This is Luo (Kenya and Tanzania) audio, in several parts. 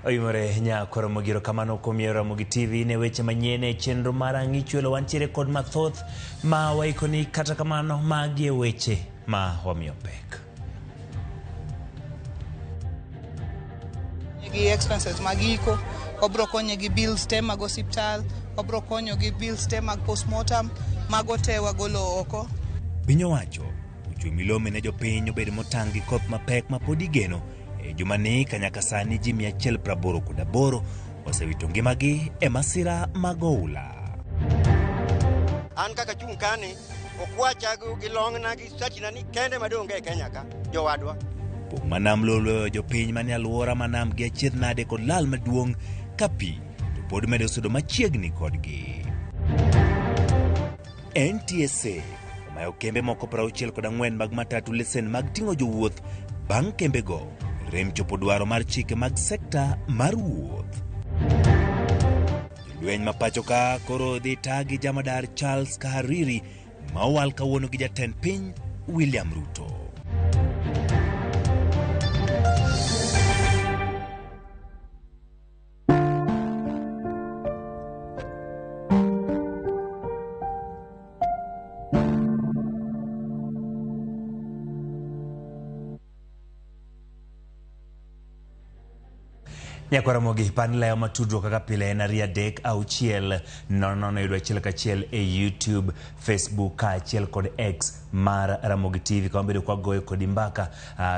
Oyimore nyakoro mogiro kamano kumiera Ramogi TV ne weche manyene chenro mara ngichuelo wantiere kod mathoth ma waikoni kata kamano magie weche ma wamiyo pek. Gi expenses magiko, obro konyo gi bills te mag hospital, obro konyo gi bills te mag postmortem, mago te wagolo oko. Piny owacho uchu milome ne jopiny obed motang' gi koth mapek ma pod igeno e jumani ka nyaka sani ji 188 osewito ngimagi e masira mag oula. An kaka chung kani okwacha gi long'na gi sachina ni kende madonge e Kenya ka jowadwa. Pong' manam lolo jopiny mane alwora manam gi achiedh nade kod lal maduong' ka pi to pod medo sudo machiegni kodgi. NTSA omayo kembe moko 64 mag matatu lesen mag ting'o jowuoth bang' kembego rem chopo dwaro mar chike mag sekta mar wuoth. Jolweny ma pacho ka koro dhi tagi jamadar Charles Kahariri ma owal kawuono gi jatend piny William Ruto. Nyakora Ramogi panleo matudro kaka pile en 3-6 nono yudo achiel kachiel e YouTube, Facebook achiel kod X mar Ramogi TV kama bedo kwa goyo kod mbaka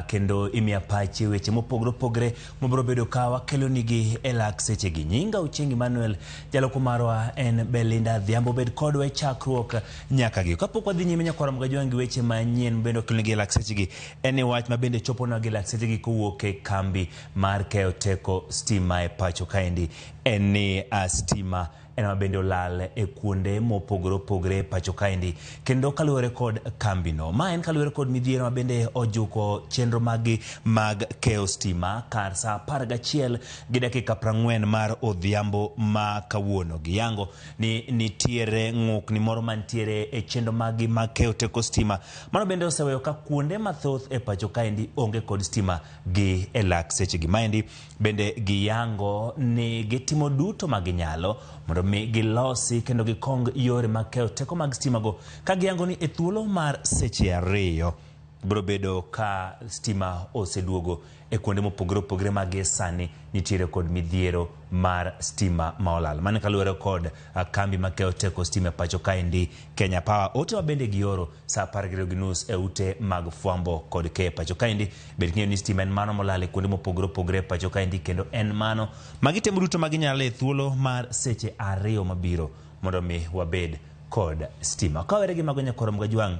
kendo imia pachi weche mopogre mobro bedo kawa kelo nigi elak seche gi. Nyinga Uchengi Manuel jalo kumarwa en Belinda Dhiambo bed kodwa e chakruok nyaka gi kapok wadhi nyime nyakora Ramogi jwangi weche manyien bendo kelo nigi elak seche gi eni wach ma bende chopo na gi elak seche gi kowuok e kambi mar keyo teko stima e pacho kaendi eni stima ena mabende olal e kuonde mopogre pacho kaendi kendo kaluwore kod kambino. Ma en kaluwore kod midhiero mabende ojuko chenro magi mag keyo stima kar sa 11 gi dakika 40 mar odhiambo ma kawuono. Giyango ni nitiere ng'ukni moro mantiere e chenro magi mag keyo teko stima. Mano bende oseweyo ka kuonde mathoth e pacho kaendi onge kod stima gi elak seche gi. Maendi bende giyango ni gitimo duto maginyalo mondo mi gilosi kendo gikong yore mag keyo teko mag stima go ka giyango ni e thuolo mar seche 2 bro bedo ka stima oseduogo e kuonde mopogre mag sani nitiere kod midhiero mar stima maolal. Mane kaluwore kod kambi ma keyo teko stima pacho kaendi Kenya Power. Ote mabende gioro sa 10:30 e ute mag fwambo kod keyo pacho kaendi bed ng'eyo ni stima en mano molal e kuonde mopogre pacho kaendi kendo en mano magitemo duto maginyalo e thuolo mar seche 2 mabiro mondo mi wabed kod stima. Kawere gi mago nyakora Ramogi jwang'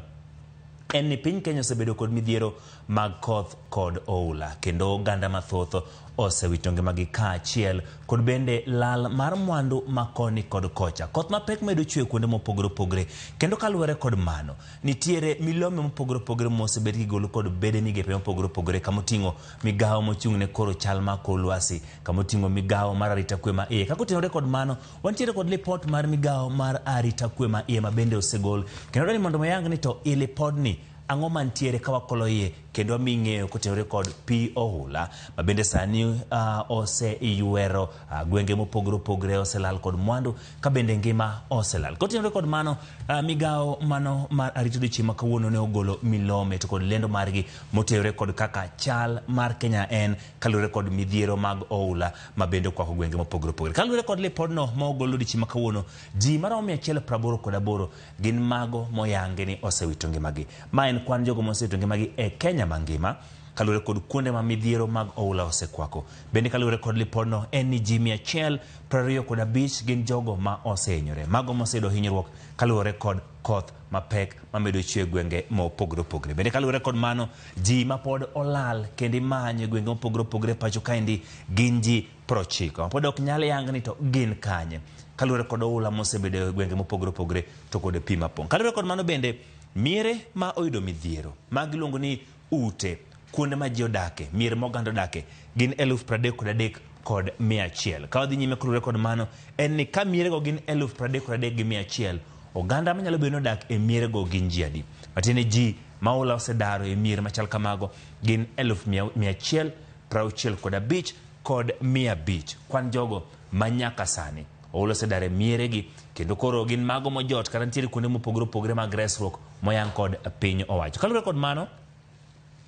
en ni piny Kenya osebedo kod midhiero mag koth kod oula kendo oganda mathoth osewito ngimagi kaachiel kod bende lal mar mwandu makoni kod kocha. Koth mapek medo chwe kuonde mopogre kendo kaluwore kod mano nitiere milome mopogre mosebed gigolo kod bede migepe mopogre kamoting'o migawo mochung'ne koro chal ma kor lwasi, kamoting'o migawo mar arita kwe ma iye. Kakotenore kod mano wantiere kod lipot mar migawo mar arita kwe ma iye mabende osegol kendo dani mondo mayang ni to ilipodni ang'o mantiere ka wakolo iye kendo aming'eyo kotenore kod pi ohula mabende sani oseyuero gwenge mopogre oselal kod mwandu ka bende ngima oselal. Kotenore kod mano migawo mano mar arito odiochieng' ma kawuono ne ogolo milome to kod lendo margi motenore kod kaka chal mar Kenya en kaluwore kod midhiero mag oula mabende kwako gwenge mopogre. Kaluwore kod lipodno ma ogolo odiochieng' ma kawuono ji maromo 188 gin mago moyangi ni osewito ngimagi. Ma en kwan jogo mosewito ngimagi e Kenya mangima kaluwore kod kuonde ma midhiero mag oula osekwako. Bende kaluwore kod lipodno en ni ji 125 gin jogo ma osehinyore, mago moseyudo hinyruok kaluwore kod koth mapek mamedo chwe gwenge mopogre. Bende kaluwore kod mano ji mapod olal kendo imanyo gwenge mopogre pacho kaendi gin ji 90 pod ok nyal yang ni to gin kanye kaluwore kod oula mosebedo gwenge mopogre to kod pi mapong'. Kaluwore kod mano bende miere ma oyudo midhiero mag iluongo ni ute kuonde ma ji odake, miere moganda odake gin 33,100 kod 100. Ka wadhi nyime kaluwore kod mano en ni ka miere go gin 33,100 gi 100 oganda manyalo bedo dak e miere go gin ji adi. Matiende ji maula osedaro e miere machal kamago gin 165 kod 500 kwan jogo manyaka sani olo sedare mieregi kendo koro gin mago mojot kata nitiere kuonde mopogore opogore mag resruok moyang kod piny owacho. Kaluwore kod mano,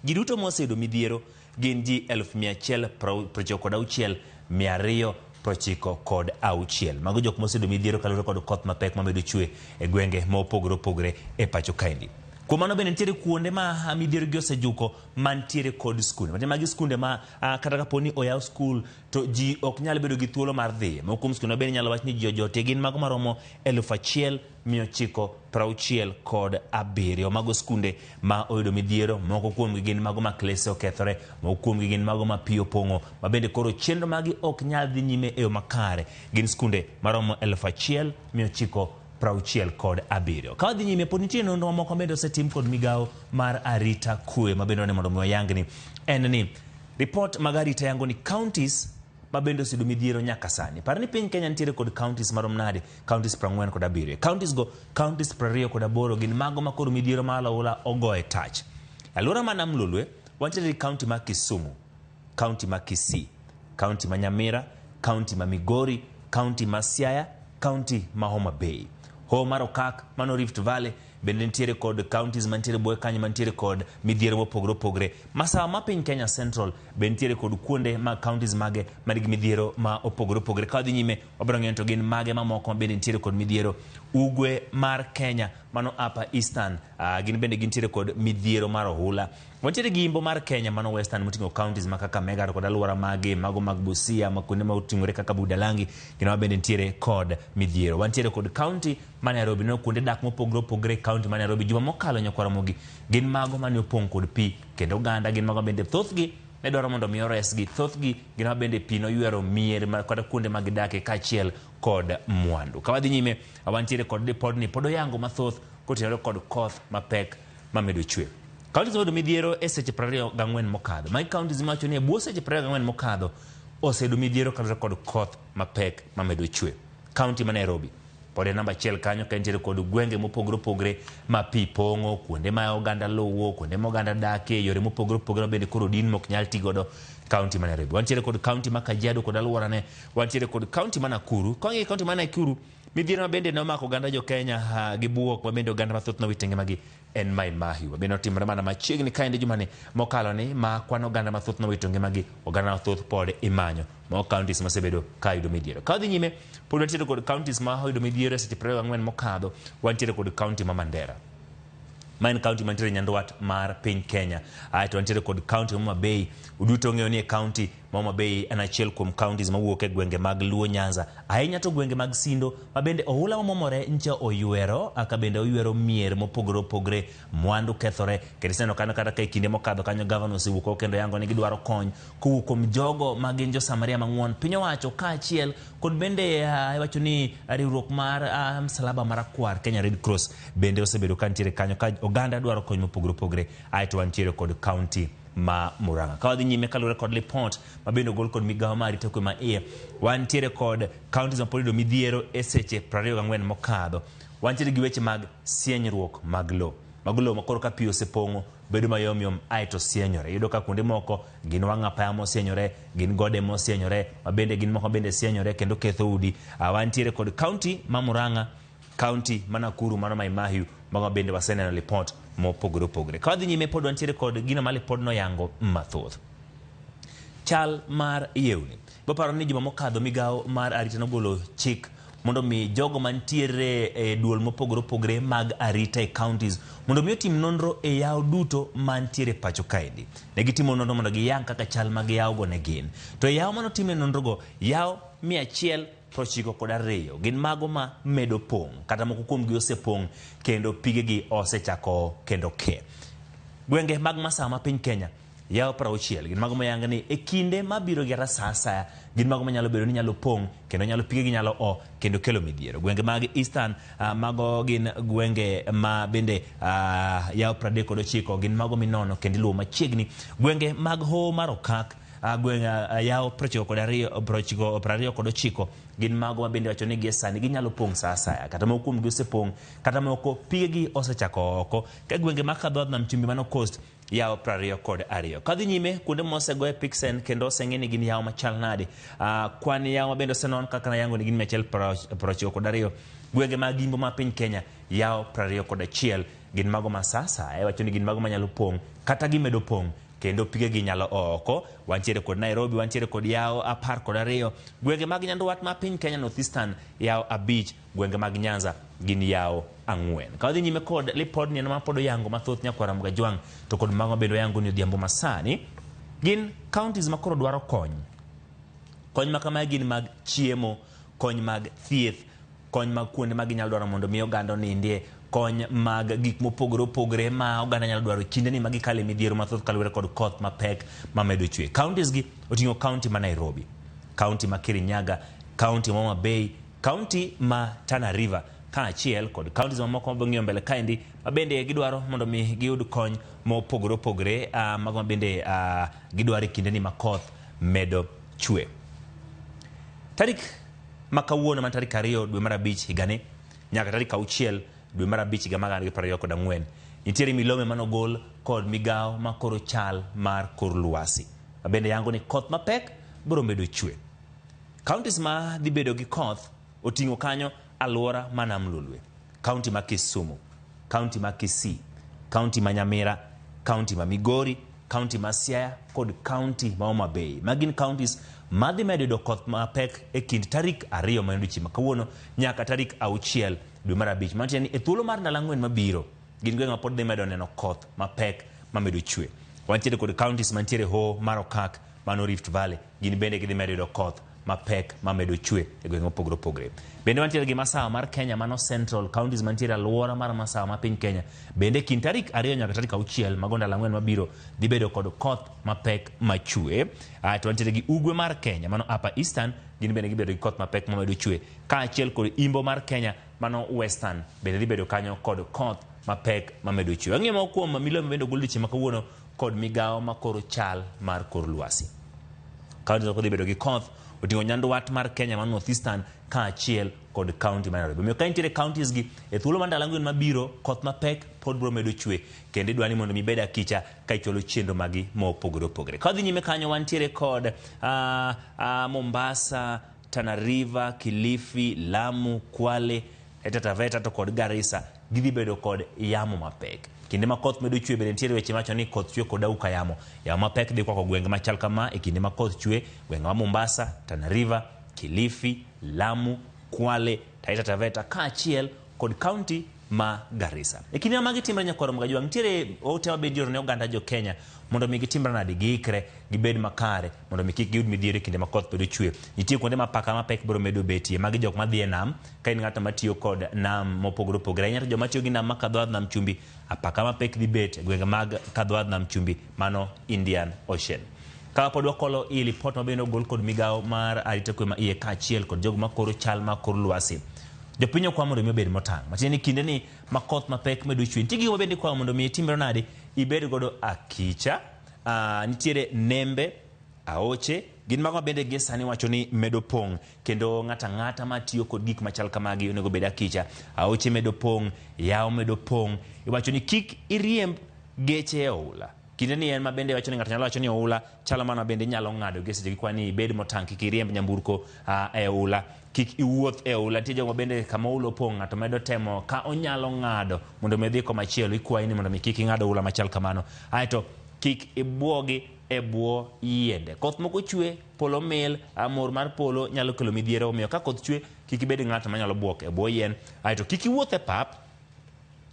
ji duto moseyudo midhiero gin ji 196,296. Mago jok moseyudo midhiero kaluwore kod koth mapek mamedo chwe e gwenge mopogore opogore e pacho kaendi. Kuom mano bende nitiere kuonde ma midhiero gi osejuko mantiere kod skunde. Matiende magi skunde ma kata kaponi oyaw skul to ji ok nyal bedo gi thuolo mar dhi. Moko kuom skunde bende nyalo wach ni ji ojotie gin mago maromo 1,967. Mago skunde ma oyudo midhiero. Moko kuomgi gin mago ma klese okethore. Moko kuomgi gin mago ma pi opong'o. Ma bende koro chenro magi ok nyal dhi nyime e yo makare. Gin skunde maromo 1,967. Ka wadhi nyime, pod nitie nonro moko bende osetim kod migawo mar arita kwe ma bende mondo oyang ni en ni report mag arita yango ni counties ma bende oseyudo midhiero nyaka sani. Par ni piny Kenya nitiere kod counties marom nade? Counties 47. Counties 28 gin mago ma koro midhiero ma alawula ogoye tach. Alwora ma Nam Lolwe wantiere county ma Kisumu, county ma Kisii, county ma Nyamira, county ma Migori, county ma Siaya, county ma Homa Bay. Ho mar Okak, mano Rift Valley, bende nitiere kod counties mantiere boye kanyo mantiere kod midhiero mopogore opogore. Masawa ma piny Kenya Central bende nitiere kod kuonde ma counties mage manigi midhiero ma opogore opogore. Ka wadhi nyime, wabiro ng'eyo to gin mage mamoko bende nitiere kod midhiero. Ugwe mar Kenya, mano Upper Eastern, gin bende gintiere kod midhiero mar ohula. Wantiere gi Imbo mar Kenya, mano Western, moting'o counties ma kaka Mega kod alwora mage, mago mag Busia, ma kuonde ma oting'ore kaka Budalangi, gin bende nitiere kod midhiero. Wantiere kod county ma Nairobi, no kuonde dak mopogore opogore. County ma Nairobi juma mokalo nyokwaramogi gin mago mane opong' kod pi, kendo oganda gin mago bende thothgi ne dwaro mondo mi resgi. Thothgi gin bende pi noywero mier kod kuonde mag dake kaachiel kod mwandu. Ka wadhi nyime, wantiere kod lipod ni pod oyango mathoth kotenore kod koth mapek mamedo chwe. Counties oyudo midhiero e seche 24 mokadho. Magi counties mawacho ni e bwo seche 24 mokadho oseyudo midhiero kaluwore kod koth mapek mamedo chwe. County ma Nairobi pod e namba 1 kanyo, ka nitiere kod gwenge mopogore opogore ma pi pong'o, kuonde ma oganda luwo, kuonde ma oganda dakie, yore mopogore opogore bende koro din mok nyal ti godo. County ma Nairobi. Wantiere kod county ma Kajiado kod alworane. Wantiere kod county ma Nakuru. Kong'i county ma Nakuru, midhiero ma bende ne omako oganda jo Kenya gi buok ma bende oganda mathoth nowito ngimagi en Mai Mahiu. Bende otimore mana machiegni kaendi jumani mokalo ni ma kwan oganda mathoth nowito ngimagi, oganda mathoth pod imanyo. Moko counties mosebedo ka yudo midhiero. Ka wadhi nyime, pod wantiere kod counties ma oyudo midhiero e seche 24 mokadho. Wantiere kod county ma Mandera. Ma en county mantiere nyandwat mar piny Kenya. Aeto wantiere kod county ma Homa Bay. Uduto ng'eyo ni e county ma Homa Bay en achiel kuom counties mawuok e gwenge mag Luo Nyanza. Ahinya to gwenge mag Sindo ma bende ohula mamomore ncha oywero, aka bende oywero mier mopogore opogore, mwandu kethore. Kendo seno kano kata ka kinde mokadho kanyo governor osewuok kendo yango ni gidwaro kony kowuok kuom jogo ma gin jo Samaria mang'won, piny owacho kaachiel kod bende iwacho ni riwruok mar Msalaba Marakwar, Kenya Red Cross, bende osebedo ka nitiere kanyo ka oganda dwaro kony mopogore opogore. Aeto wantiere kod county ma Murang'a. Ka wadhi nyime kaluwore kod lipot ma bende ogol kod migawo ma arita kwe ma iye, wantiere kod counties ma pod oyudo midhiero e seche 24 mokadho. Wantiere gi weche mag sienyruok mag lo. Mag lo ma koro ka pi osepong'o bedo mayom aeto sienyore. Iyudo ka kuonde moko gin wang' apaya mosienyore, gin gode mosienyore, ma bende gin moko bende sienyore kendo ketho udi. Wantiere kod county ma Murang'a, county ma Nakuru, mano Mai Mahiu, mago bende waseneno lipot mopogore opogore. Ka wadhi nyime, pod wantiere kod gino ma lipod noyango mathoth. Chal mar yewni. Baparo ni juma mokadho migawo mar arita nogolo chik mondo mi jogo mantiere e duol mopogore opogore mag arita e counties mondo mi otim nonro e yawo duto mantiere pacho kaendi. Ne gitimo nonro mondo giyang kaka chal mag yawo go ne gin. To e yawo manotimne nonro go, yawo 192 gin mago ma medo pong', kata moko kuomgi osepong' kendo pigegi osechako kendo ke. Gwenge mag masawa ma piny Kenya, yawo 60 gin mago mayang ni e kinde mabiro gi sa asaya gin mago manyalo bedo ni nyalo pong' kendo nyalo pigegi nyalo kendo kelo midhiero. Gwenge mag Eastern, mago gin gwenge ma bende yawo 39 gin mago minono kendo iluwo machiegni. Gwenge mag Hoho mar Okak, gweng' yawo prochiko kod ochiko gin mago ma bende wacho ni gie sani ginyalo pong' sa asaya kata moko kuomgi osepong' kata moko pigegi osechako oko ka gwenge ma kadho nam chumbi mano coast yawo 22 kadhi nyime kuonde mosegoe pixen kendo oseng'e ni gin yawo machal nade kwan yawo mabende osenon kaka nayango ni gin 192 gwenge mag Imbo ma piny Kenya yawo 21 gin mago ma sa asaya wacho ni gin mago manyalo pong' kata gimedo pong' kendo pigegi nyalo oko. Wantiere kod Nairobi, wantiere kod yawo 12 gwenge mag nyandwat ma piny Kenya Northeastern yawo 5 gwenge mag Nyanza gin yawo 4 kadhi nyime kod lipod ni ma podo yango mathoth nyakwara mga jwang to kod mago bendo yango ni odhiambo masani gin counties makoro dwaro kony ma kama gin mag chiemo, kony mag thieth, kony mag kuonde mag nyalo dwaro mondo mi oganda nindie, kony mag gik mopogore opogore ma oganda nyalo dwaro kinde ni magi kale midhiero mathoth kaluwore kod koth mapek mamedo chwe. Counties gi oting'o county ma Nairobi, county ma Kirinyaga, county ma Homa Bay, county ma Tana River kaachiel kod counties mamoko mabang'iyo mbele kaendi mabende gidwaro mondo mi giyud kony mopogore opogore mago mabende gidwaro kinde ni makoth medo chwe. Tarik makawuono man tarik 2 dwe mar 5 higani nyaka tarik 6 dwe mar 5 higa mag 2024 nitiere milome manogol kod migawo makoro chal mar kor lwasi mabende yango ni koth mapek biro medo chwe. Counties ma dhi bedo gi koth oting'o kanyo alwora ma Nam Lolwe, county ma Kisumu, county ma Kisii, county ma Nyamira, county ma Migori, county ma Siaya kod county ma Homa Bay. Magin counties madhi medo koth mapek e kind tarik 2 manduchi makawuono nyaka tarik 6 dwe mar 5 mantieni e thuolo mar ndalo 4 mabiro gin gweng' ma pod dhi medo neno koth mapek mamedo chwe. Wantiere kod counties mantiere ho mar Okak mano Rift Valley gin bende gidhi medo koth mapek mamedo chwe e gweng' mopogore opogore. Bende wantiere gi masawa mar Kenya mano Central counties mantiere alwora mar masawa ma piny Kenya bende kind tarik 2 nyaka tarik 6 mago ndalo 4 mabiro dhi bedo kod koth mapek machwe. To wantiere gi ugwe mar Kenya mano Upper Eastern gin bende gibedo gi koth mapek mamedo chwe kaachiel kod Imbo mar Kenya mano Western bende dhi bedo kanyo kod koth mapek mamedo chwe. Wang'iyo moko kuom milome bende ogol dichieng' makawuono kod migawo makoro chal mar kor lwasi. Counties dhi bedo gi koth oting'o nyandwat mar Kenya man Northeastern kaachiel kod county mar Nairobi. Omiyo ka nitiere counties gi e thuolo mar ndalo 4 mabiro koth mapek pod biro medo chwe kendo idwani mondo mi bed akicha ka icholo chenro magi mopogore opogore. Kadhi nyime kanyo wantiere kod Mombasa, Tana River, Kilifi, Lamu, Kwale, Taita Taveta to kod Garissa gidhi bedo kod yamo mapek. Kinde ma koth medo chwe bende nitiere weche macho ni koth chwe kod auka yamo. Yamo mapek dhi kwako gwenge machal kama e kinde ma koth chwe gwenge ma Mombasa, Tana River, Kilifi, Lamu, Kwale, Taita Taveta kaachiel kod county ma Garissa. E kinde ma gitimre nyakwaro mga jwang nitiere ote mabende ne oganda jo Kenya mondo mi gitimre nadi giikre gibed makare mondo mi kik giyud midhiero kinde ma koth bedo chwe. Nitie kuonde ma paka mapek biro medo betie magi jok madhi e nam ka in ng'ato matiyo kod nam mopogore opogore. Nyato joma tiyo gi nam makadho nam chumbi apaka mapek dhi bet gwenge mag kadho nam chumbi mano Indian Ocean. Ka pod wakolo i report mabende ogol kod migawo mar arita kwe ma iye kaachiel kod jogo makoro chal ma kor lwasi. Jopinyo kwa mondo mi obed motang'. Matieni kinde ni makoth mapek medo chwe. Nitie gigo bende kwa mondo mi timre nadi ibed godo akicha. Nitiere nembe, aoche, gin mago bende gi sani wacho ni medo pong' kendo ng'ata matiyo kod gik machal kamagi onego bed akicha. Aoche medo pong', yawo medo pong'. Iwacho ni kik iriemb geche e oula. Kinde ni en mabende wacho ni ng'ato nyalo wacho ni oula chalo mana bende nyalo ng'ado gi seche kwani ibed motang' kik iriemb nyamburko e oula. Kik iwuoth e oula. Nitie jogo bende kama oula opong' ng'ato medo temo ka onyalo ng'ado mondo medhi komachielo ikwayi ni mondo mi kik ing'ado oula machal kamano. Aeto kik ibwogi e bwo yiende. Koth moko chwe, polo mil, mor mar polo nyalo kelo midhiero. Omiyo ka koth chwe kik ibed ng'ato manyalo bwok e bwo yien. Aeto kik iwuoth e pap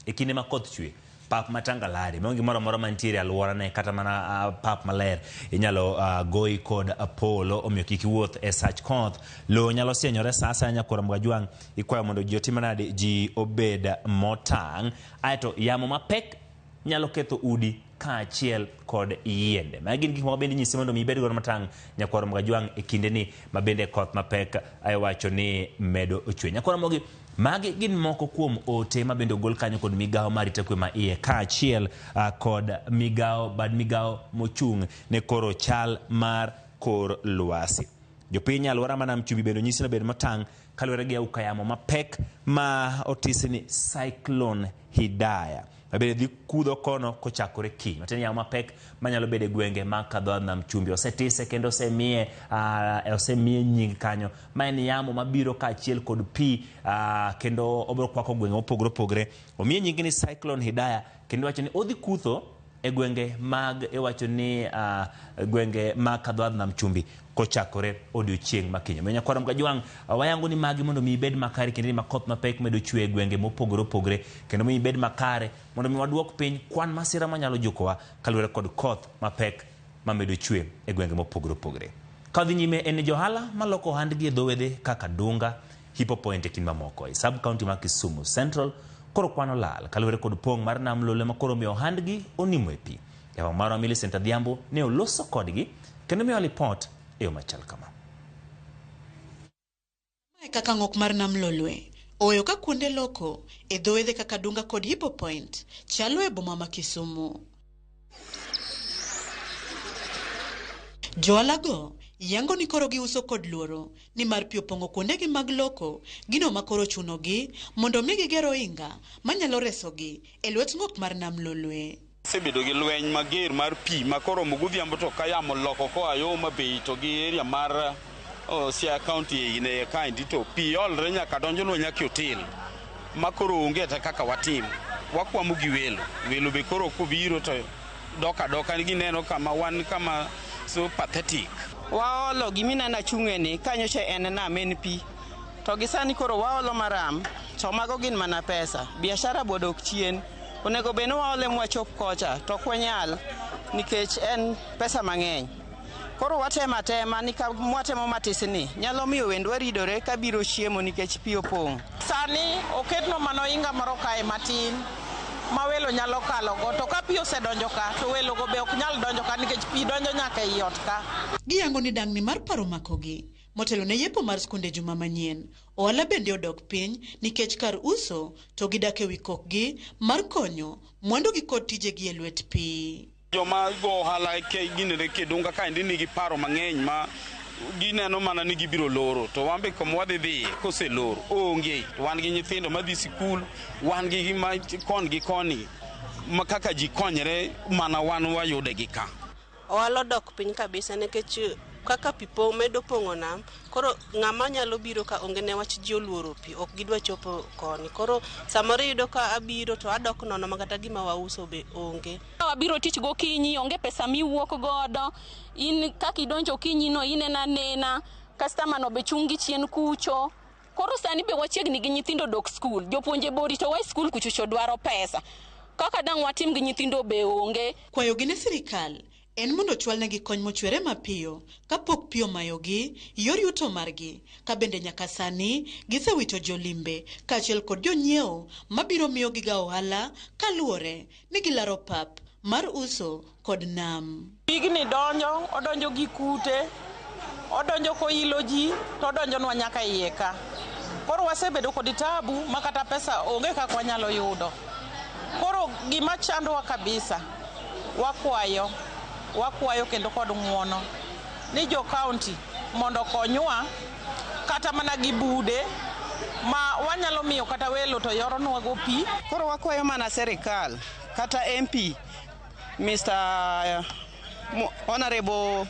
e kinde ma koth chwe. Pap matangalari maonge moro amora mantiere alwora ne kata mana pap maler inyalo goyi kod polo. Omiyo kik iwuoth e sach koth. Lo nyalo sienyore sa asaya nyakwara mga jwang ikwayo mondo ji otim nade ji obed motang'. Aeto yamo mapek nyalo ketho udi kaachiel kod yiende. Magi gin gik moko bende nyisi mondo mi ibed godo matang' nyakwaro mga jwang e kinde ni mabende koth mapek ay wacho ni medo ochwe. Nyakwaro mogi Magi gin moko kuom ote ma bende ogol kanyo kod migawo mar arita kwe ma iye kaachiel kod bad migawo mochung' ne koro chal mar kor lwasi. Jopiny alwora ma Nam Chumbi bende onyisi ni bed matang' kaluwore gi auka yamo mapek ma otisi ni Cyclone Hidaya. Bende dhi kudho kono kochakore kiny. Matiende yamo mapek manyalo bedo e gwenge ma kadho Nam Chumbi. Osetise kendo osemiye nying kanyo. Ma en yamo mabiro kaachiel kod pi kendo obiro kwako gwenge mopogore opogore. Omiye nying ni Cyclone Hidaya kendo wacho ni odhi kutho e gwenge mag gwenge ma kadho Nam Chumbi kochakore odiochieng' makinyo. Menya kwara mkajwang' wayango ni magi mondo mi ibed makare kendo ni makoth mapek medo chwe e gwenge mopogore opogore kendo mi ibed makare mondo mi waduok piny kwan masira manyalo jukowa kaluwore kod koth mapek mamedo chwe e gwenge mopogore opogore. Kadhi nyime en johala maloko ohandgi e dho wedhe kaka Dunga, Hippo Point e kind mamoko. E sub county ma Kisumu Central koro kwano lal kaluwore kod pong' mar Nam Lolwe ma koro miyo ohandgi onimo e pi. Yawa marwa Millicent Adhiambo ne oloso kodgi kendo miyo lipot e machal kama. Kaka ng'ok mar Nam Lolwe oyo ka kuonde loko e dho wedhe kaka Dunga kod Hippo Point chalo e boma ma Kisumu. Joalago yango ni koro giuso kod luoro ni mar pi opong'o kuondegi mag loko gino ma koro chunogi mondo mi gigero inga manyalo resogi e lwet ng'ok mar Nam Lolwe. Sebedo gi lweny mager mar pi ma koro godhiambo to ka yamo loko koa yo Mabei to gi area mar Siaya County ne kaendi to pi olre nyaka donjonwa nyaka otel ma koro onge ta kaka watim. Wakwamo gi welo be koro kobiro to doka gineno kama wan kama so pathetic. Waolo giminena chung'eni kanyocha en nam en pi to gisani koro waolo maram to mago gin mana pesa. Biashara bodok chien. Onego bed ni waole mwachop kocha to kwanyal nikech en pesa mang'eny. Koro watema ni ka mwatemo matisni nyalo miyo wendwa ridore ka biro chiemo nikech pi opong'. Sani oketno mano inga moro kae matin ma welo nyalo kalogo to ka pi osedonjo ka to welo go be ok nyal donjo ka nikech pi donjo nyaka ei ot ka. Giyango ni dang'ni mar paro makogi motelo ne yepo mar skunde juma manyien. Ohala bende odok piny nikech kar uso to gidak e wi kokgi mar konyo mwandu gi kod tijegi e lwet pi. Joma go ohala ginere ke Dunga kaendi nigi paro mang'eny ma gineno mana ni gibiro loro to wambe como wadhi dhi koseloro onge. Wan gi nyithindo madhi sikul, wan gi gi koni ma kaka ji konyre mana wan wayude gi ka. Ohala dok piny kabisa nikech kaka pi medo pong'o nam koro ng'ama nyalo biro ka onge ne wach ji oluoro pi ok gidwa chopo koni. Koro samoro yudo ka abiro to adok nono makata gima wauso be onge. Wabiro tich gokinyi onge pesa miwuok godo in kaka idonjo kinyi no inena nena customer no be chungi chien kucho. Koro sani be wachiegni gi nyithindo dok skul jopuonje bori to wai skul kuchucho dwaro pesa kaka dang' watim gi nyithindo be onge. Kwayo gi ne sirikal en mondo chwalnegi kony mochwere mapiyo kapok pi omayogi yor yuto margi ka bende nyaka sani gisewito jolimbe kaachiel kod jonyiewo mabiro miyo giga ohala kaluwore ni gilaro pap mar uso kod nam. Pigni odonjo gi kute, odonjo koilo ji to odonjonwa nyaka iye ka. Koro wasebedo kod tabu makata pesa onge kaka wanyalo yudo. Koro gima chandowa kabisa wakwayo kendo kod ng'uono ni jo county mondo konywa kata mana gi bude ma wanyalo miyo kata welo to yoronwa go pi. Koro wakwayo mana serikal kata MP Mr. Honorable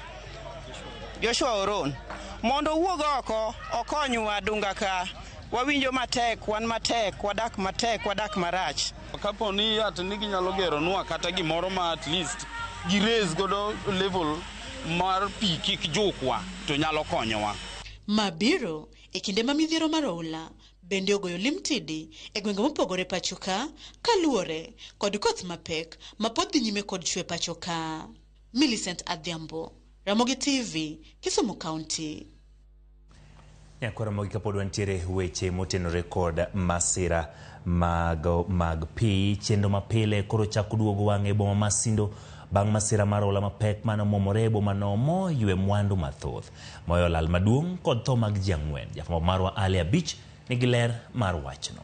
Joshua Oron mondo wuog oko okonywa Dunga ka. Wawinjo matek, wan matek, wadak marach. Kapo ni at nigi nyalo gero nwa kata gimoro ma at least gi raise godo level mar pi kik jukwa to nyalo konyowa. Mabiro e kinde ma midhiero mar oula bende ogoyo limtidi e gwenge mopogore pachoka kaluwore kod koth mapek ma pod dhi nyime kod chwe pachoka. Millicent Adhiambo, Ramogi TV, Kisumu County. Kora Ramogi kapod wantiere weche motenore kod masira mag pi chendo mapile koro chako duogo wang'e boma Masindo bang' masira mar oula mapek mano momore boma no moywe mwandu mathoth moyo lal maduong' kod tho mag ji ang'wen. Jafwambo marwa Ali Abich nigi ler mar wachno.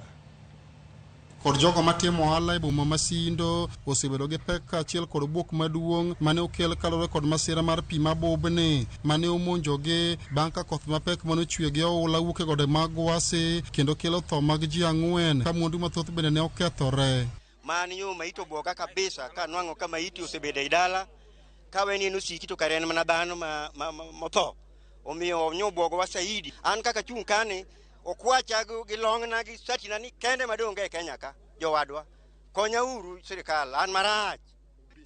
Kod jogo matimo ohala e boma Masindo osebedo gi pek achiel kod buok maduong' mane okel kalore kod masira mar pi mabobni mane omonjogi bang' ka koth mapek mane ochwe gi oula wuok e gode mag Wase kendo kelo tho mag ji 4 ka mwandu mathoth bende ne okethore. Man yo maito boga kabisa ka nwango kama iti osebedo e dala ka weni no siki to karen mana dhano motho omiyo nyo bogo wasaidi an kaka chung kane okwacha gi longna gi satina ni kende madonge e Kenya ka jowadwa konya uru sirikal an marach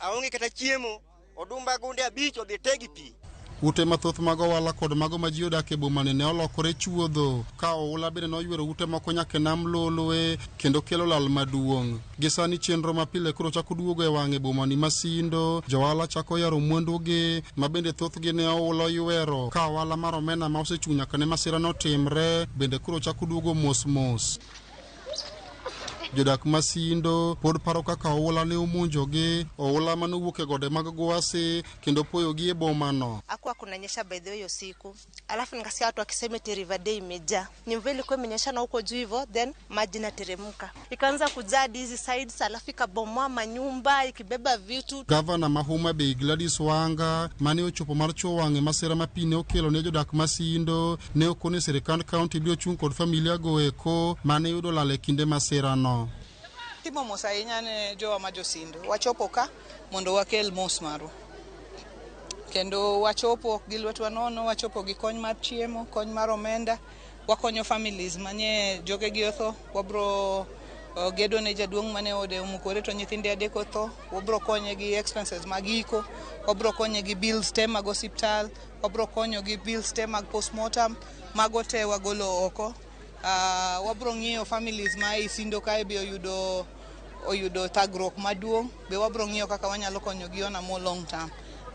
aonge kata chiemo odumba gunde 5 odhi tegi pi. Ute mathoth mag ohala kod mago ma ji odak e boma ne olokore chuodho ka oula bende noywero ute moko nyaka nam Lolwe kendo kelo lal maduong'. Gisani chenro mapile koro chako duogo e wang'e boma ni Masindo, johala chako yaro mwandugi ma bende thothgi ne oula ywero ka ohala mar omena ma osechung' nyaka ne masira notimre bende koro chako duogo mos. Jodak Masindo pod paro kaka oula ne omonjogi, oula mane owuok e gode mag Gwase kendo poyogi e boma no. Hakuwa kunanyesha by the way hiyo siku. Alafu nikasikia watu wakisema eti River Day imejaa. Ni mvua ilikuwa imenyesha na huko juu hivyo, then maji inateremka. Ikaanza kujaa hizi sides, alafu ikabomoa manyumba, ikibeba vitu. Gavana ma Homa Bay Gladys Wanga mane ochopo mar chuo wang'e masira ma pi ne okelo ne jodak Masindo ne okone sirikand kaunti biro chung' kod familia go eko mane yudo lal e kinde masira no. Timo mos ahinya ne jowa ma Josindo wachopo ka mondo wakel mos maru kendo wachopo gi lwetwa nono, wachopo gi kony mar chiemo, kony mar omenda, wakonyo families manye joge gi otho, wabro gedo ne jaduong' mane ode omukore to nyithinde adek otho, wabro konye gi expenses mag iko, wabro konye gi bills te mag hospital, wabro konyo gi bills te mag postmortem, mago te wagolo oko. Wabro ng'iyo families ma Isindo kae be oyudo thagruok maduong', be wabro ng'iyo kaka wanyalo konyo gi ona mo long term.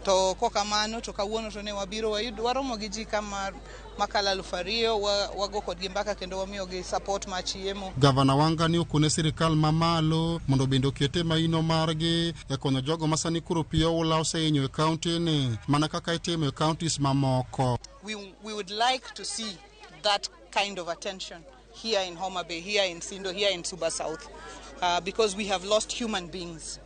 To kokamano to kawuono to ne wabiro waromo gi ji kama makala 2,000 wago kod gi mbaka kendo wamiyo gi support ma chiemo. Gavana Wanga ni okone sirikal mamalo mondo bende okete maino margi e konyo jogo masani kuro pi oula osehinyo e kaunti ni mana kaka itimo e counties mamoko. We would like to see that kind of attention here in Homa Bay, here in Sindo, here in Suba South, because we have lost human beings.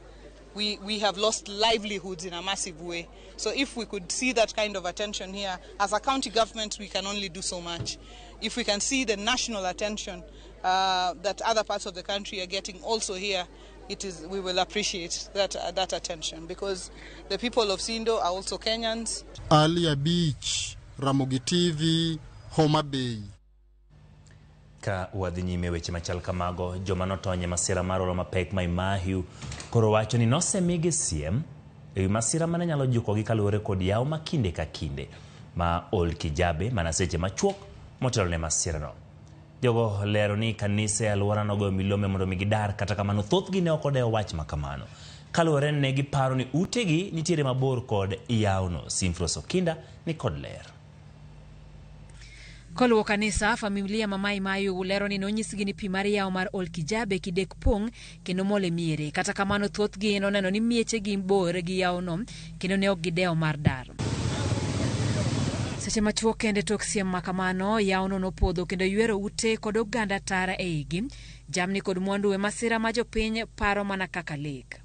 We have lost livelihoods in a massive way. So if we could see that kind of attention here, as a county government, we can only do so much. If we can see the national attention that other parts of the country are getting also here, we will appreciate that attention, because the people of Sindo are also Kenyans. Alia Beach, Ramogi TV, Homa Bay. Ka wadhi nyime weche machal kamago, joma notonye masira mar olo mapek ma Imahiu koro wacho ni nosemigi siem e masira mane nyalo jukogi kaluwore kod yawo ma kinde ka kinde ma ol Kijabe mana seche machuok motelo ne masira no. Jogo lero ni kanise alwora nogo milome mondo migidar kata kamano thothgi ne ok odewo wach makamano. Kaluwore ne giparo ni utegi nitiere mabor kod yawo no. Simfros Okinda ni kod ler. Koluwo kanisa, familia ma Imahiu ulero ni nonyisgi ni pi mar yawo mar ol Kijabe kidek pong' kendo mole miere. Kata kamano thothgi noneno ni mieche gi bor gi yawo no kendo ne ok gidewo mar dar. Seche machuok kende tok siem makamano, yawo no nopodho kendo ywero ute kod oganda tara e igi. Jamni kod mwandu e masira ma jopiny paro mana kaka lek.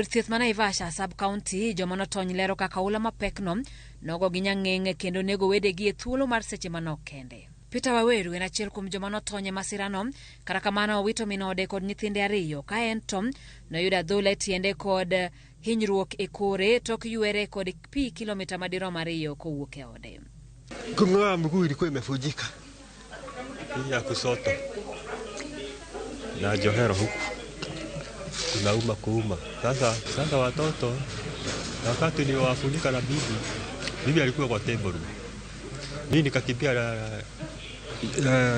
Thieth ma Naivasha sub-county joma notony lero kaka oula mapek no nogo gi nyang'eng kendo nego wedegi e thuolo mar seche manok kende. Peter Waweru en achiel kuom joma notony e masira no, kata kamano owito min ode kod nyithinde 2 ka en Tom noyudo adhola e tiende kod hinyruok e kore tok ywere kod pi kilomita madirom 2 kowuok e ode. Kung'oa mguu ilikuwa imevunjika ya kusoto na johero huku kuuma. Sasa watoto wakati ni wafunika na bibi alikuwa kwa table room. Mimi nikakimbia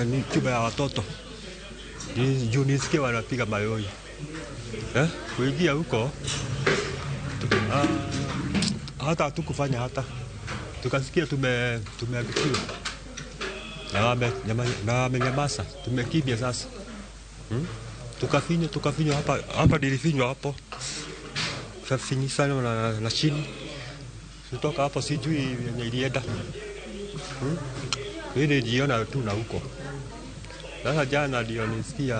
ni chumba ya watoto. Juu nisikia wanapiga mayowe. Kuingia huko hata hatukufanya hata. Tukasikia tumeabikiwa. Na wamenyamaza. Tumekimbia sasa. Tukafinywa hapa nilifinywa hapo. Tukafinyisana na chini. Kutoka hapo sijui yenye ilienda. Mimi niliona tu na huko. Sasa jana ndio nisikia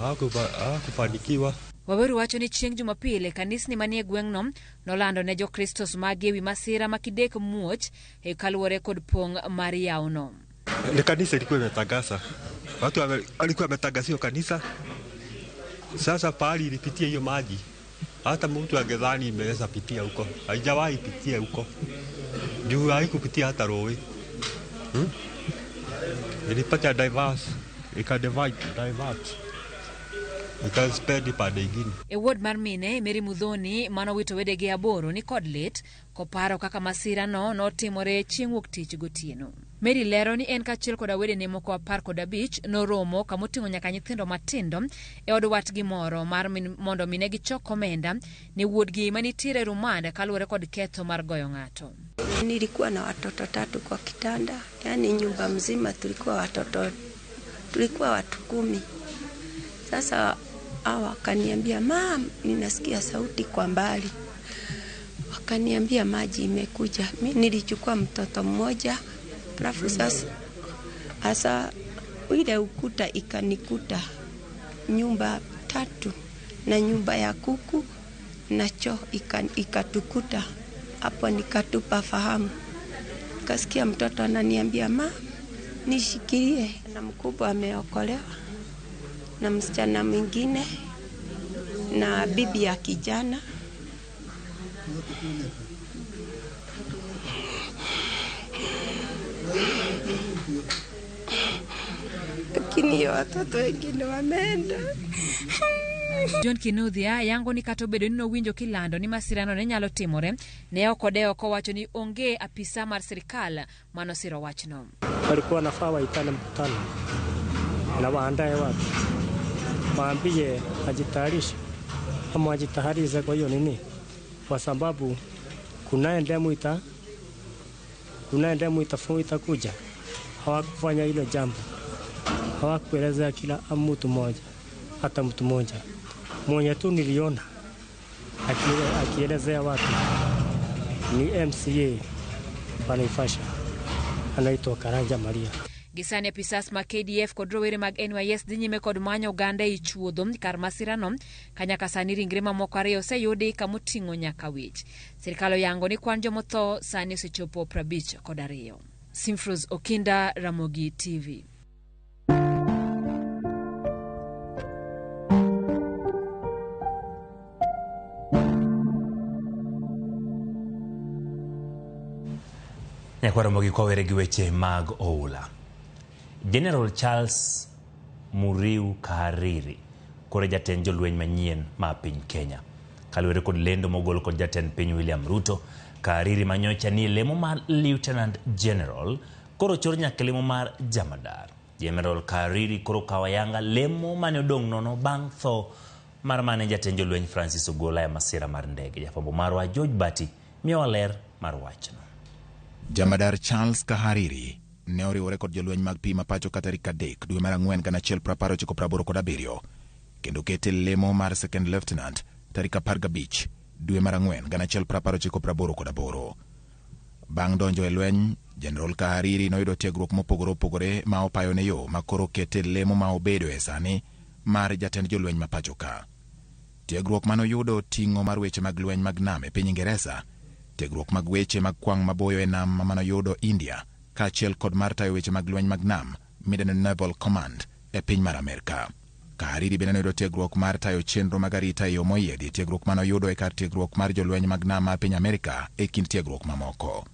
hakufanikiwa. Waweru wacho ni chieng' Jumapile kanisni manie gweng'no nolando ne jokristos mage wi masira makidek muoch kaluwore kod pong' mar yawno. Ni kanisa ilikuwa imetangaza. Watu walikuwa wametangazia kanisa. Sasa pahali ilipitia hiyo maji. Hata mtu angedhani imeweza pitia huko. Haijawahi pitia huko. Juu haikupitia hata rowe. Ilipata diverse. Divert. Ikaspendi pande ingine. E ward mar mine Mary Mudhoni manowito wedege aboro ni kod lit koparo kaka masira no notimore chieng' wuok tich gotieno. Mary lero ni en kachiel kod wedene moko 15 noromo kamoting'o nyaka nyithindo matindo e od watgi moro mar mondo mine gichok omenda ne wuodgi manitiere rumanda kaluwore kod ketho mar goyo ng'ato. Nilikuwa na watoto 3 kwa kitanda, yani nyumba mzima tulikuwa watu 10. Sasa wakaniambia, "Mama, ninasikia sauti kwa mbali." Wakaniambia maji imekuja. Mimi nilichukua mtoto mmoja, alafu sasa ile ukuta ikanikuta nyumba 3 na nyumba ya kuku na choo ikatukuta. Hapo nikatupa fahamu. Nikasikia mtoto ananiambia, "Mama, nishikilie." Na mkubwa ameokolewa. Na msichana mwingine na bibi ya kijana. Lakini watoto wengine wameenda. John Kinuthia yango ni kato bedo ni nowinjo kilando ni masirano ne nyalo timore ne okodeo kowacho ni onge apisa mar serikal manosiro wachno. Walikuwa nafaa waitane mkutano na waandae watu, waambie ajitayarishe ama ajitaharize kwa hiyo nini, kwa sababu kuna endemu itakuja. Hawakufanya ile jambo, hawakuelezea kila mtu mmoja, hata mtu mmoja mwenye tu niliona akielezea watu ni MCA Panifasha, anaitwa Karanja Maria. Gisani apisas ma KDF kod rowere mag NYS dhi nyime kod manyo oganda i chuodho kar masirano kanyaka sani ringre mamoko 2 oseyudi kamoting'o nyaka wich. Sirikal oyango ni kwan jomotho sani osechopo 52. Simfruz Okinda, Ramogi TV. Nyakwaramogi kwawere gi weche mag oula. General Charles Muriu Kahariri kore jatend jolweny manyien ma piny Kenya. Kaluwore kod lendo mogol kod jatend piny William Ruto, Kahariri manyocha ni lemo mar Lieutenant General koro chor nyaka lemo mar Jamadar. General Kahariri koro kawayanga lemo mane odong' nono bang' tho mar mane jatend jolweny Francis Ogola ya masira mar ndege. Jafwambo marwa George Bati miyowa ler mar wachno. Jamadar Charles Kahariri ne oriwore kod jolweny mag pi mapacho ka tarik 3 dwe mar 4 1987 kendo kete lemo mar Second Lieutenant tarik 15 dwe mar 4 1988. Bang' donjo e lweny, General Kahariri noyudo tiegruok mopogore opogore ma opayo ne yo makoro kete lemo ma obedo e sani mar jatend jolweny mapacho ka. Tiegruok manoyudo ting'o mar weche mag lweny mag nam e piny Ingereza, tiegruok mag weche mag kwang' maboyo e nam manoyudo India, kaachiel kod mar tayo weche mag lweny mag nam Midland Naval Command e piny mar Amerika. Kahariri bende noyudo tiegruok mar tayo chenro mag arita e yo moyiedhi, tiegruok manoyudo e kar tiegruok mar jolweny mag nam ma piny Amerika e kind tiegruok mamoko.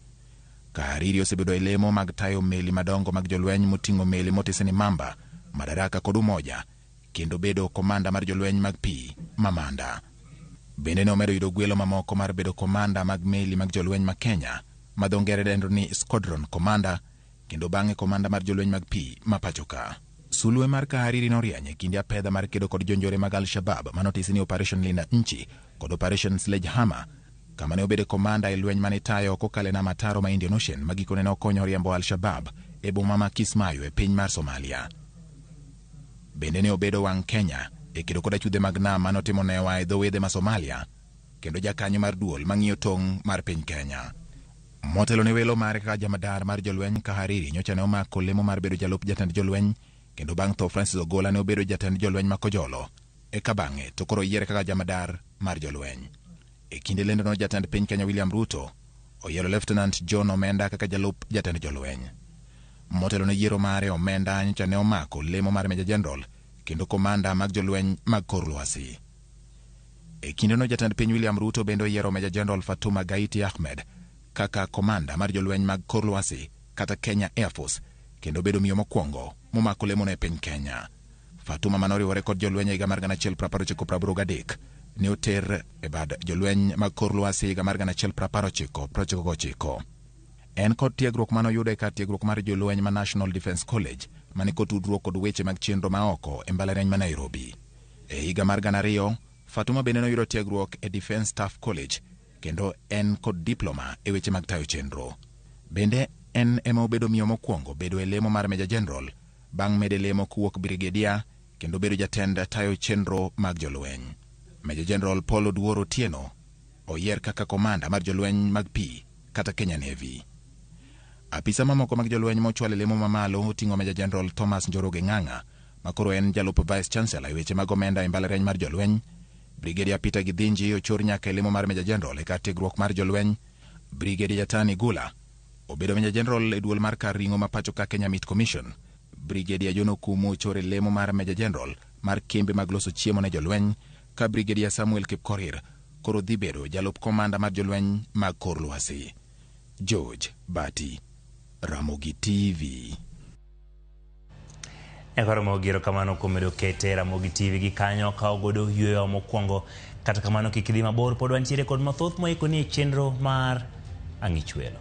Kahariri osebedo e lemo mag tayo meli madongo mag jolweny moting'o meli motiseni Mamba, Madaraka kod Umoja, kendo bedo komanda mar jolweny mag pi Mamanda. Bende ne omedo yudo gwelo mamoko mar bedo komanda mag meli mag jolweny mag Kenya, ma dho ngere dendo ni Squadron Commander, kendo bang'e komanda mar jolweny mag pi mapacho ka. Sulwe mar Kahariri norieny e kinde apedha mar kedo kod jonjore mag Al-Shabab manotisi ni Operation Linda Nchi kod Operation Sledgehammer, kama ne obedo komanda e lweny mane tayo kokale na mataro ma Indian Ocean magikone ne okonyo riembo Al-Shabab e boma ma Kismayo e piny mar Somalia. Bende ne obedo wang' Kenya e kedo kod achudhe mag nam manotimo newa e dho wedhe ma Somalia, kendo jakanyo mar duol mang'iyo tong' mar piny Kenya. Motelo ne welo mar ka Jamadar mar jolweny Kahariri nyocha ne omako lemo mar bedo jalup jatend jolweny kendo bang' tho Francis Ogola ne obedo jatend jolweny ma Kojolo, eka bang'e to koro oyiere kaka jamadar mar jolweny. E kinde lendono jatend piny Kenya William Ruto oyiero Lieutenant John Omenda kaka jalup jatend jolweny. Motelo ne yiero mare, Omenda nyocha ne omako lemo mar Meja Jeneral kendo komanda mag jolweny mag kor lwasi. E kindeno jatend piny William Ruto bende oyiero Meja Jeneral Fatuma Gaiti Ahmed kaka komanda mar jolweny mag kor lwasi kata Kenya Air Force, kendo bedo miyo mokwongo momako lemono e piny Kenya. Fatuma manoriwore kod jolweny e higa mar 1983 ne oter e bad jolweny mag kor lwasi higa mar 1999. En kod tiegruok manoyudo e kar tiegruok mar jolweny ma National Defence College mane kod tudruok kod weche mag chenro maoko e mbalariany ma Nairobi. E higa mar 2000 Fatuma bende noyudo tiegruok e Defence Staff College kendo en kod diploma e weche mag tayo chenro. Bende en ema obedo miyo mokwongo bedo e lemo mar Meja Jeneral bang' mede lemo kuwuok brigedia kendo bedo jatend tayo chenro mag jolweny. Meja Jeneral Paul Oduor Otieno oyier kaka komanda mar jolweny mag pi kata Kenya Navy. Apisa mamoko mag jolweny mochwal e lemo mamalo oting'o Meja Jeneral Thomas Njoroge Ng'ang'a makoro en jalup Vice Chancellor e weche mag omenda e mbalariany mar jolweny. Brigedia Peter Githinji ochor nyaka e lemo mar Meja Jeneral e kar tiegruok mar jolweny. Brigedia Tani Gula obedo Meja Jeneral e duol mar kar ring'o ma pacho ka Kenya Meat Commission. Brigedia Jono Kumu ochor e lemo mar Meja Jeneral mar kembe mag loso chiemo ne jolweny, ka Brigedia Samuel Kipkorir koro dhi bedo jalup komanda mar jolweny mag kor lwasi. George Bati, Ramogi TV. Ekoromo giro kamano kumedo kete Ramogi TV gi kanyo ka ogodo yweyo mokwongo, kata kamano kikidhi mabor pod wantiere kod mathoth moikoni e chenro mar Ang'ichwelo.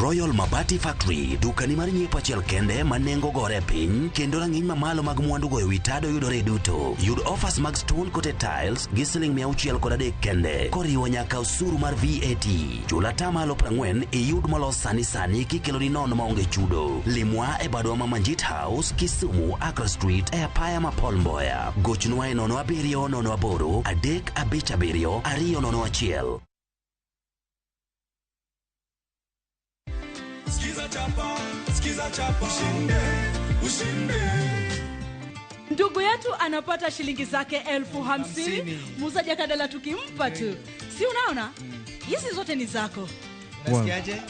Royal Mabati Factory, dukani mar nyiepo achiel kende ma nengo gore piny kendo rang'iny mamalo mag mwandu go ewi tado yudore duto. Yud offers mag stone coated tiles gi siling 603 kende, koriwo nyaka osuru mar VAT. Chula tamalo 40 iyud molos sani kikelo ni nono maonge chudo. Limwa e badwa ma Manjit House, Kisumu, Accra Street e apaya ma Paul Mboya. Gochnwa e 0708 357 201. Skiza chapa, ushinde. Ndugu yetu anapata shilingi zake 50,000. Musa Jakadala tukimpa tu. Si unaona? Hizi zote ni zako. Nasikiaje?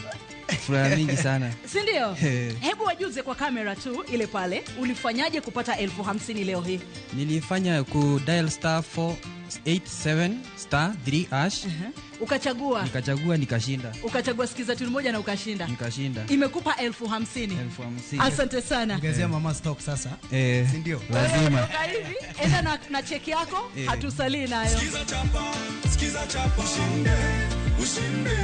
Furaha mingi sana. Si ndio? Hebu wajuze kwa kamera tu ile pale. Ulifanyaje kupata 50,000 leo hii? Nilifanya ku dial star 487 star 3 hash. Ukachagua? Nikachagua nikashinda. Ukachagua Skiza tu moja na ukashinda? Nikashinda. Imekupa 50,000. 50,000. Asante sana. Ongezea mama stock sasa. Si ndio? Lazima. Hivi enda na cheki yako, hatusalii nayo. Skiza chapa, ushinde.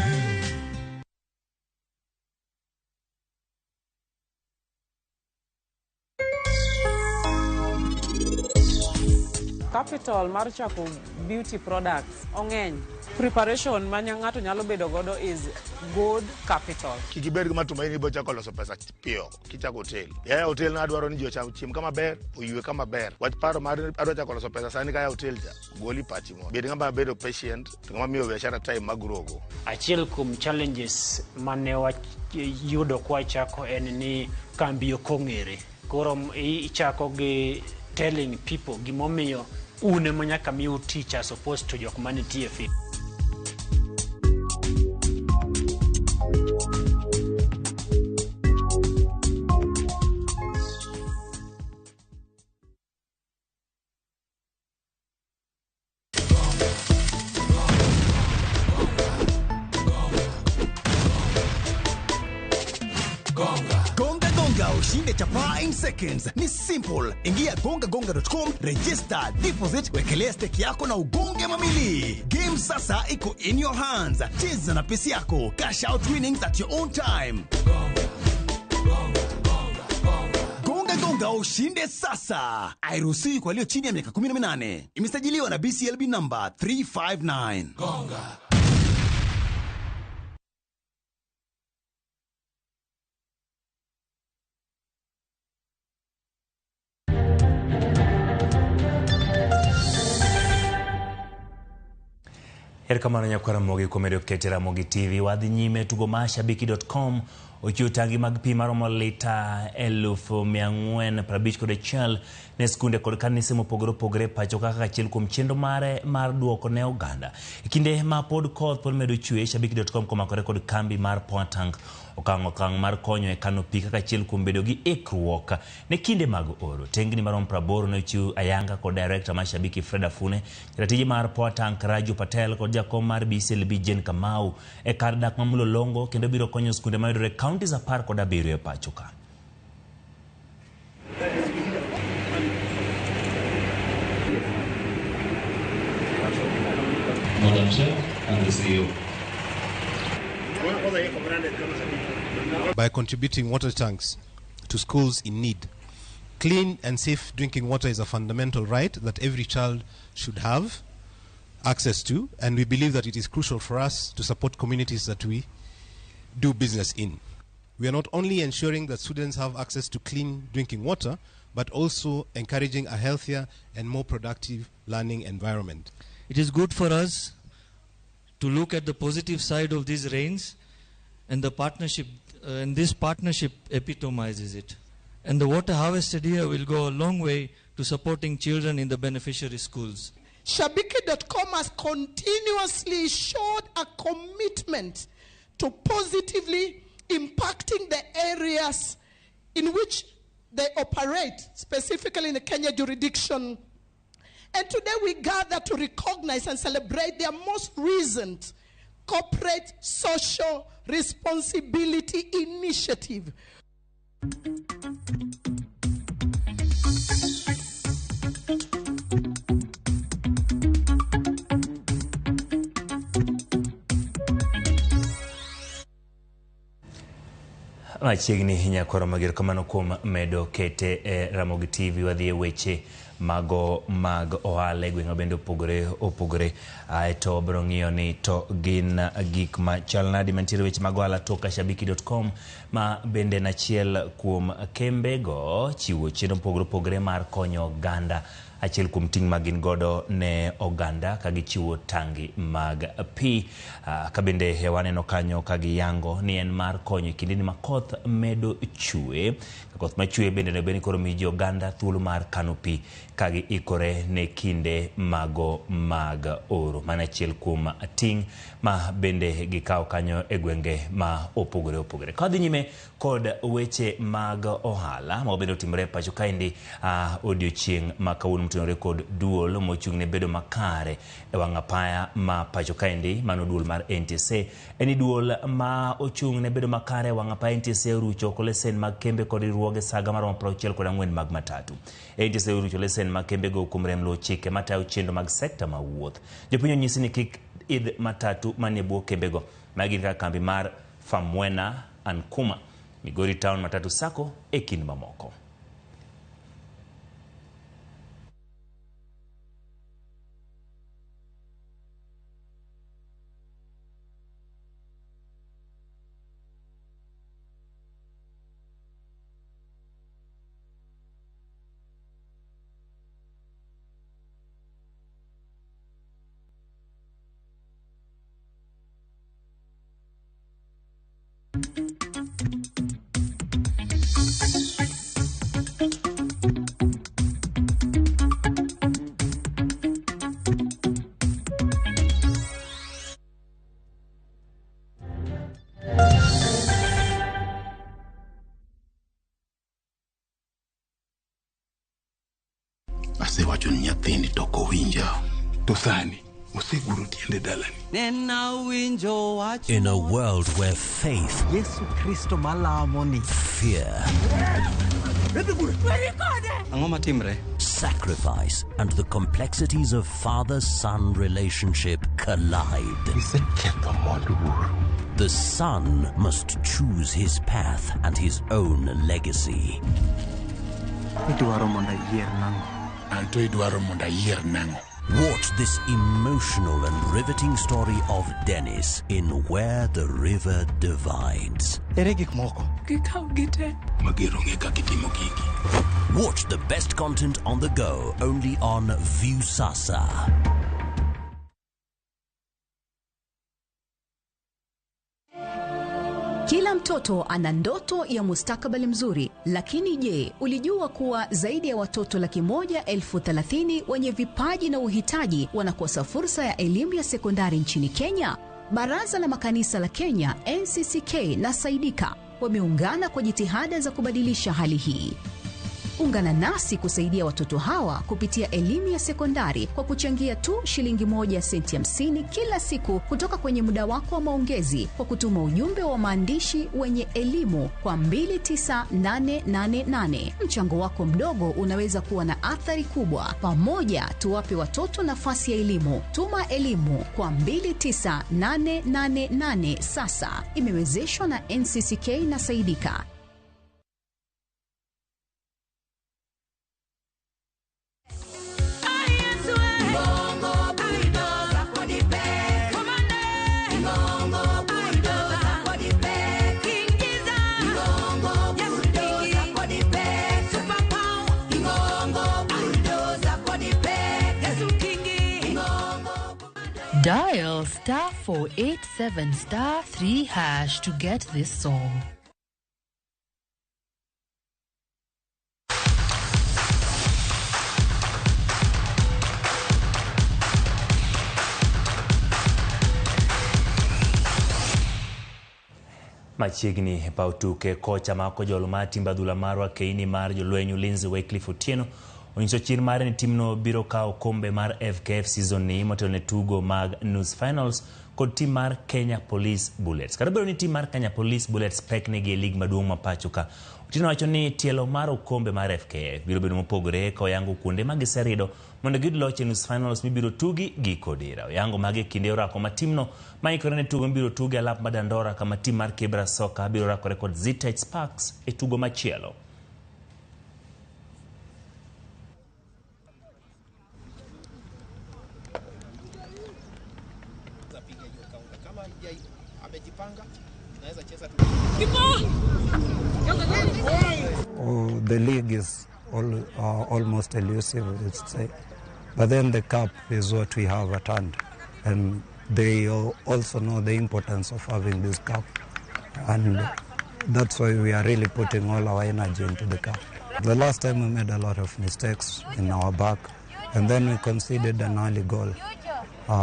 Capital mar chako beauty products ong'eny. Preparation manya ng'ato nyalo bedo godo is good capital. Kikibed gi matumaini bo chako loso pesa piyo kichako hotel. Yaya hotel na adwaro ni jocham chiemo kama ber, oywe kama ber. Wach paro mar adwaro chako loso pesa sani kaya hotel cha. Goli pachi mo. Bed ng'ama bedo patient, ng'ama miyo biashara time magrogo. Achiel kum challenges mane yudo kwa chako en ni kambi okong'ere. Koro ichako gi telling people gimomiyo une manyaka miu teacher supposed to jok manitie fit. Ushinde chapa in seconds. Ni simple. Ingia gongagonga.com, register, deposit, wekelea stake yako na ugonge mamili. Game sasa iko in your hands. Cheza na pesi yako. Cash out winnings at your own time. Gonga ushinde sasa. Hairuhusiwi kwa walio chini ya miaka 18. Imesajiliwa na BCLB number 359. Gonga. Erokamano nyakwara Mogi kuom medo keto Ramogi TV. Wadhi nyime tugo mashabiki.com ochiwo tangi mag pi maromo lita 451 ne skunde kod kanise mopogore opogore pacho kaka achiel kuom chenro mare mar duoko ne oganda. E kinde ma pod koth pod medo chwe, shabiki.com komakore kod kambi mar Poatang okang' mar konyo e kano pi kaka achiel kuom bedo gi ikruok ne kinde mag oro. Tengni marom 80 ne ochiw ayanga kod director mar Shabiki Fred Afune, jatije mar Poatang Raju Patel kod jakom mar BCLB Jen Kamau e kar dak mamulolongo kendo biro konyo skunde mayudore counties 17 e pacho ka. Madam Chair and the CEO. By contributing water tanks to schools in need. Clean and safe drinking water is a fundamental right that every child should have access to, and we believe that it is crucial for us to support communities that we do business in. We are not only ensuring that students have access to clean drinking water, but also encouraging a healthier and more productive learning environment. It is good for us to look at the positive side of these rains, and the partnership, and this partnership epitomizes it. And the water harvested here will go a long way to supporting children in the beneficiary schools. Shabiki.com has continuously showed a commitment to positively impacting the areas in which they operate, specifically in the Kenya jurisdiction. And today we gather to recognize and celebrate their most recent corporate social responsibility initiative. Machiegni hinya koro magir kamano kuom medo kete Ramogi TV. Wadhi e weche mago mag ohala gweng'o bende opogore to bro ng'iyo ni to gin gik ma chal nadi mantiere weche mag ohala toka shabiki.com ma bende nachiel kuom kembego chiwo chenro opogore mar konyo oganda. Achiel kuom ting' magin godo ne oganda ka gichiwo tangi mag pi ka bende hewaneno kanyo ka giyango ni en mar konyo kinde ni makoth medo chwe. Koth machwe bende ne beni koro miji oganda thuolo mar kano pi ka giikore ne kinde mago mag oro. Mana achiel kuom ting' ma bende gikawo kanyo e gwenge ma opogore. Kadhi nyime kod weche mag ohala ma bende otimore pacho kaendi odiochieng' ma kawuono motenore kod duol mochung' ne bedo makare e wang' apaya ma pacho kaendi. Mano duol mar NTSA eni duol ma ochung' ne bedo makare e wang' apaya. NTSA orucho lesen mag kembe kod riwruoge saga maromo 64 mag matatu. NTSA orucho lesen mag kembe go kuom remlo chike matayo chenro mag sekta ma wuoth. Jopiny onyisi ni kik idh matatu manie bwo kembe go magin kaka kambi mar Famwena Ankuma, Migori Town Matatu Sacco e kind mamoko. Asewacho ni nyathini toko winja to sani oseguro tiende dalani. In a world where faith, fear, sacrifice, and the complexities of father-son relationship collide. The son must choose his path and his own legacy. Watch this emotional and riveting story of Dennis in Where the River Divides. Watch the best content on the go only on Viusasa. mtoto ana ndoto ya mustakabali mzuri, lakini je, ulijua kuwa zaidi ya watoto 130,000 wenye vipaji na uhitaji wanakosa fursa ya elimu ya sekondari nchini Kenya? Baraza la Makanisa la Kenya, NCCK na Saidika wameungana kwa jitihada za kubadilisha hali hii. Ungana nasi kusaidia watoto hawa kupitia elimu ya sekondari kwa kuchangia tu shilingi 1 senti 50 kila siku kutoka kwenye muda wako wa maongezi kwa kutuma ujumbe wa maandishi wenye elimu kwa 29888. Mchango wako mdogo unaweza kuwa na athari kubwa. Pamoja tuwape watoto nafasi ya elimu. Tuma elimu kwa 29888 sasa. Imewezeshwa na NCCK na Saidika. Dial *487*3# to get this song. Machiegni pautuke kocha mako jolumati mbadhula marwa keini mar jolwenyu ulinzi Wycliffe Otieno onyiso chir mare ni timno biro kao kombe mar FKF season ni motelo tugo mag nus finals kod tim mar Kenya Police Bullets. Karibu ni tim mar Kenya Police Bullets peknegi e lig maduong' ma pachoka. Otieno wacho ni tielo mar okombe mar FKF biro bedo mopogore ka oyango kuonde magiserido mondo giyud loch e nus finals mibiro tugi giko dira. Oyango mage kinde orako ma timno maikore ne tugo mibiro tugi alap madandora kama tim mar Kibra Soka biro rakore kod Zitech Sparks e tugo machielo. The league is almost elusive, let's say. But then the cup is what we have at hand. And they also know the importance of having this cup. And that's why we are really putting all our energy into the cup. The last time we made a lot of mistakes in our back. And then we conceded an early goal.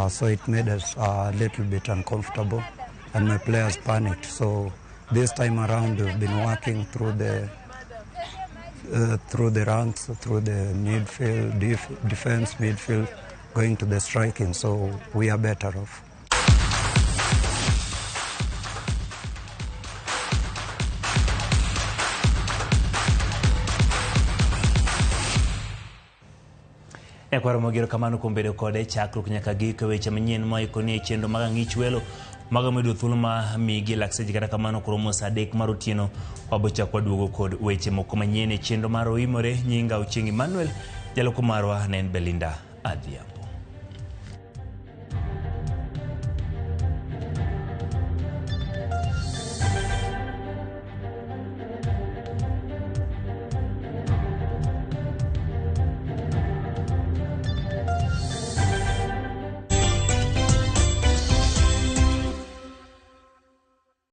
So it made us a little bit uncomfortable. And my players panicked. So this time around we've been working through the ranks, through the midfield, defense, midfield, going to the striking, so we are better off. Ekwaro mogero kamano kombedo kode chakruok nyaka giko weche manyien moikoni e chendo mag ng'ich welo maga medo thuolo ma migi lakseji kata kamano kromo saa 3 mar otieno wabocha kwa duogo kod weche moko manyien e chendo mar oimore nyinga Ochieng Emmanuel jaloko marwa nen Belinda Adhiambo.